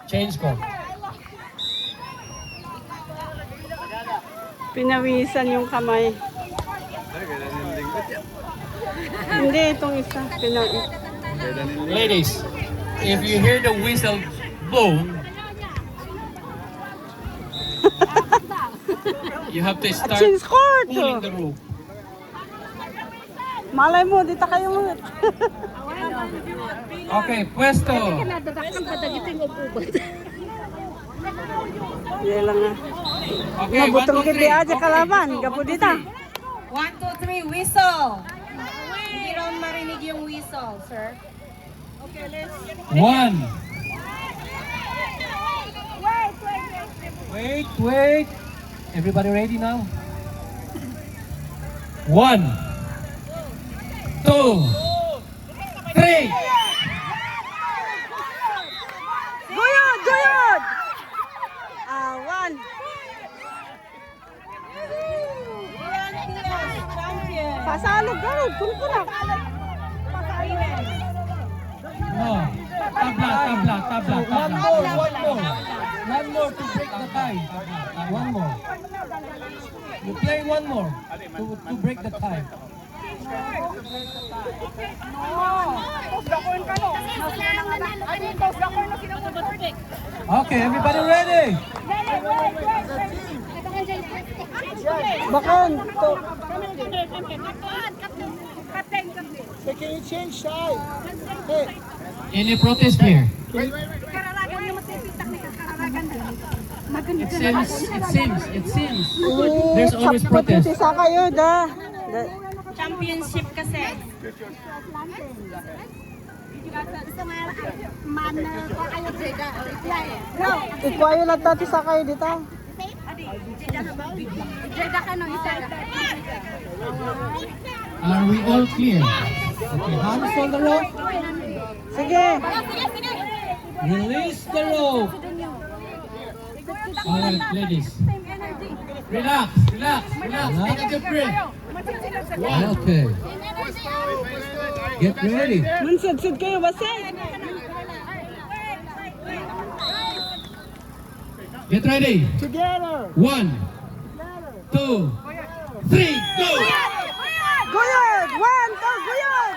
Change ko. Pinawisan yung kamay. Hindi, itong isa. Ladies, if you hear the whistle blow, you have to start Change court! pulling the rope. Malay mo, dito kayo mo. Okay, pwesto. Yan lang nga. Okay, Mabutong 1, 2, kiti 3. aja kalaban. Gapo dita. 1, 2, 3, whistle! Hindi raw marinig yung whistle, sir. 1. Wait. Everybody ready now? 1, 2, 3. Guyod! Guyod! One. Pasalog ka rin. Kulkulak. No. Tabla. One more to break the tie. One more. You play one more to break the tie. Okay, everybody ready? Bakon. Can you change side? Hey, Any protest here? It seems. There's always protest. Sa kayo da. Championship kasi. Ikwayo lang tati sa kayo dito. Are we all clear? Okay, hands on the rope. Sige. Release the rope. All right, ladies. Relax. Take a deep breath. Okay. Get ready. Mansid-sid kayo basit. Get ready. together. 1, 2, 3, go! Guyod! One, two, guyod!